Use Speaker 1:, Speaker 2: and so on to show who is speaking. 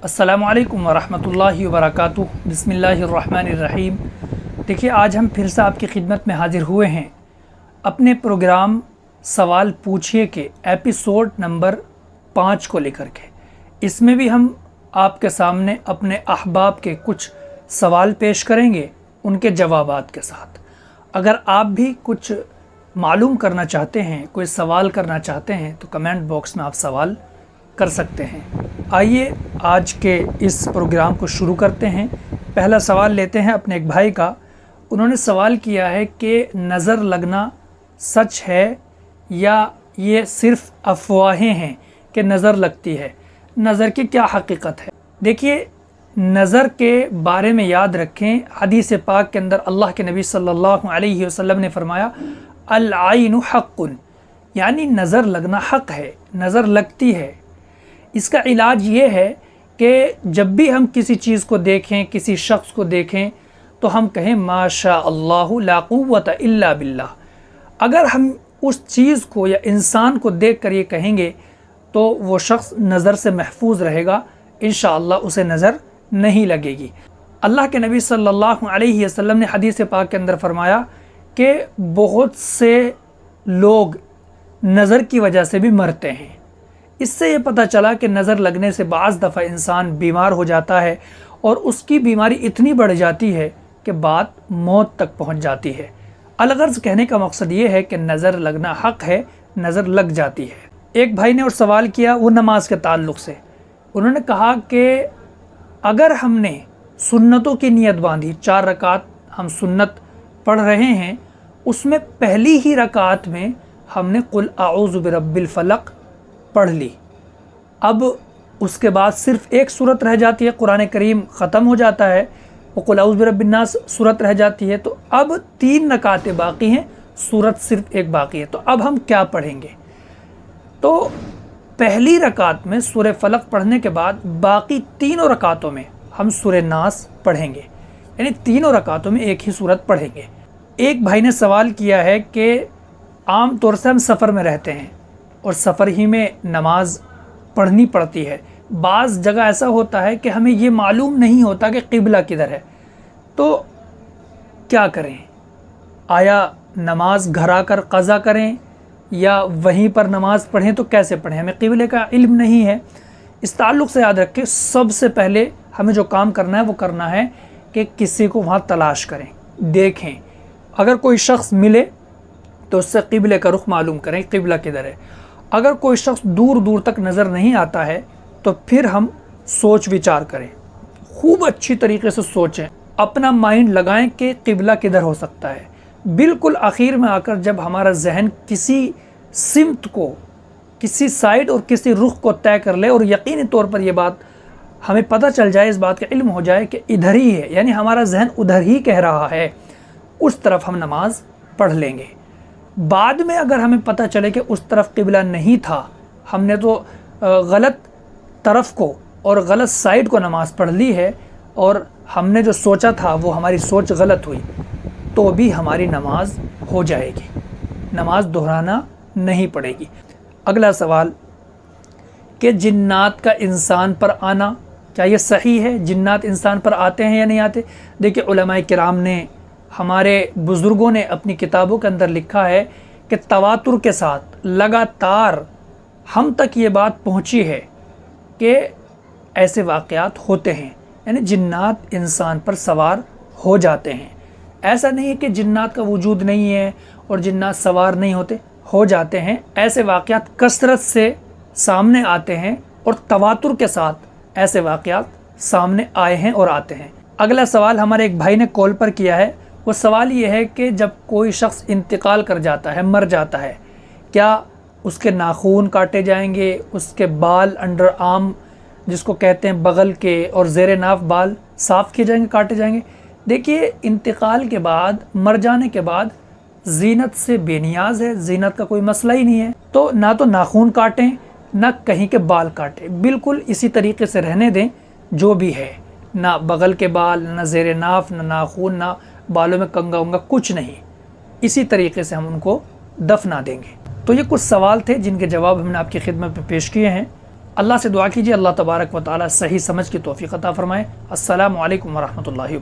Speaker 1: अस्सलामु अलैकुम वरहमतुल्लाहि वबरकातुहू। बिस्मिल्लाहिर्रहमानिर्रहीम। देखिए, आज हम फिर से आपकी खिदमत में हाजिर हुए हैं अपने प्रोग्राम सवाल पूछिए के एपिसोड नंबर 5 को लेकर के। इसमें भी हम आपके सामने अपने अहबाब के कुछ सवाल पेश करेंगे उनके जवाबात के साथ। अगर आप भी कुछ मालूम करना चाहते हैं, कोई सवाल करना चाहते हैं, तो कमेंट बॉक्स में आप सवाल कर सकते हैं। आइए आज के इस प्रोग्राम को शुरू करते हैं। पहला सवाल लेते हैं अपने एक भाई का। उन्होंने सवाल किया है कि नज़र लगना सच है या ये सिर्फ अफवाहें हैं कि नज़र लगती है, नज़र की क्या हकीकत है। देखिए, नज़र के बारे में याद रखें, हदीस पाक के अंदर अल्लाह के नबी सल्लल्लाहु अलैहि वसल्लम ने फरमाया अल आइनु हक़्क़ुन, यानी नज़र लगना हक़ है, नज़र लगती है। इसका इलाज ये है कि जब भी हम किसी चीज़ को देखें, किसी शख्स को देखें, तो हम कहें माशा अल्लाहु ला कुव्वता इल्ला बिल्लाह। अगर हम उस चीज़ को या इंसान को देख कर ये कहेंगे तो वो शख्स नज़र से महफूज रहेगा, इंशाअल्लाह उसे नज़र नहीं लगेगी। अल्लाह के नबी सल्लल्लाहु अलैहि वसल्लम ने हदीस पाक के अंदर फरमाया कि बहुत से लोग नज़र की वजह से भी मरते हैं। इससे ये पता चला कि नज़र लगने से बाज़ दफ़ा इंसान बीमार हो जाता है और उसकी बीमारी इतनी बढ़ जाती है कि बात मौत तक पहुंच जाती है। अलगर्ज़ कहने का मकसद ये है कि नज़र लगना हक़ है, नज़र लग जाती है। एक भाई ने और सवाल किया वो नमाज के ताल्लुक़ से। उन्होंने कहा कि अगर हमने सुन्नतों की नीयत बांधी, 4 रकात हम सुन्नत पढ़ रहे हैं, उसमें पहली ही रकात में हमने कुल आऊज़ु बिरब्बिल फलक पढ़ ली, अब उसके बाद सिर्फ एक सूरत रह जाती है, कुरान करीम ख़त्म हो जाता है, वो कुल औज़ु बिरब्बिन नास सूरत रह जाती है, तो अब 3 रकातें बाकी हैं, सूरत सिर्फ एक बाकी है। तो अब हम क्या पढ़ेंगे? तो पहली रकात में सूरह फलक पढ़ने के बाद बाकी तीनों रकातों में हम सूरह नास पढ़ेंगे, यानी तीनों रकातों में एक ही सूरत पढ़ेंगे। एक भाई ने सवाल किया है कि आम तौर से हम सफ़र में रहते हैं और सफ़र ही में नमाज पढ़नी पड़ती है। बाज़ जगह ऐसा होता है कि हमें ये मालूम नहीं होता कि क़िबला किधर है, तो क्या करें? आया नमाज घर आकर क़ज़ा करें या वहीं पर नमाज पढ़ें? तो कैसे पढ़ें? हमें क़िबले का इल्म नहीं है। इस ताल्लुक़ से याद रखें, सबसे पहले हमें जो काम करना है वो करना है कि किसी को वहाँ तलाश करें, देखें। अगर कोई शख्स मिले तो उससे क़िबले का रुख मालूम करें, क़िबला किधर है। अगर कोई शख्स दूर दूर तक नज़र नहीं आता है तो फिर हम सोच विचार करें, खूब अच्छी तरीके से सोचें, अपना माइंड लगाएं कि क़िबला किधर हो सकता है। बिल्कुल आखिर में आकर जब हमारा जहन किसी सिमत को, किसी साइड और किसी रुख को तय कर ले और यकीनी तौर पर यह बात हमें पता चल जाए, इस बात का इल्म हो जाए कि इधर ही है, यानी हमारा जहन उधर ही कह रहा है, उस तरफ हम नमाज पढ़ लेंगे। बाद में अगर हमें पता चले कि उस तरफ क़िबला नहीं था, हमने तो गलत तरफ को और गलत साइड को नमाज़ पढ़ ली है और हमने जो सोचा था वो हमारी सोच गलत हुई, तो भी हमारी नमाज हो जाएगी, नमाज दोहराना नहीं पड़ेगी। अगला सवाल कि जिन्नात का इंसान पर आना, क्या ये सही है? जिन्नात इंसान पर आते हैं या नहीं आते? देखिए, उलमाए किराम ने, हमारे बुज़ुर्गों ने अपनी किताबों के अंदर लिखा है कि तवातुर के साथ लगातार हम तक ये बात पहुंची है कि ऐसे वाक़यात होते हैं, यानी जिन्नात इंसान पर सवार हो जाते हैं। ऐसा नहीं है कि जिन्नात का वजूद नहीं है और जिन्नात सवार नहीं होते, हो जाते हैं। ऐसे वाक़यात कसरत से सामने आते हैं और तवातुर के साथ ऐसे वाक़यात सामने आए हैं और आते हैं। अगला सवाल हमारे एक भाई ने कॉल पर किया है। वो सवाल ये है कि जब कोई शख्स इंतकाल कर जाता है, मर जाता है, क्या उसके नाखून काटे जाएंगे, उसके बाल अंडर आर्म जिसको कहते हैं बगल के और ज़ेरे नाफ बाल साफ़ किए जाएंगे, काटे जाएंगे? देखिए, इंतकाल के बाद, मर जाने के बाद जीनत से बेनियाज है, जीनत का कोई मसला ही नहीं है, तो ना तो नाखून काटें ना कहीं के बाल काटें, बिल्कुल इसी तरीके से रहने दें जो भी है, ना बगल के बाल, ना ज़ेरे नाफ, ना नाखून, ना बालों में कंगा उंगा, कुछ नहीं, इसी तरीके से हम उनको दफना देंगे। तो ये कुछ सवाल थे जिनके जवाब हमने आपकी खिदमत में पेश किए हैं। اللہ سے دعا کیجیے اللہ تبارک و تعالی صحیح سمجھ کی توفیق عطا فرمائے۔ السلام علیکم ورحمۃ اللہ۔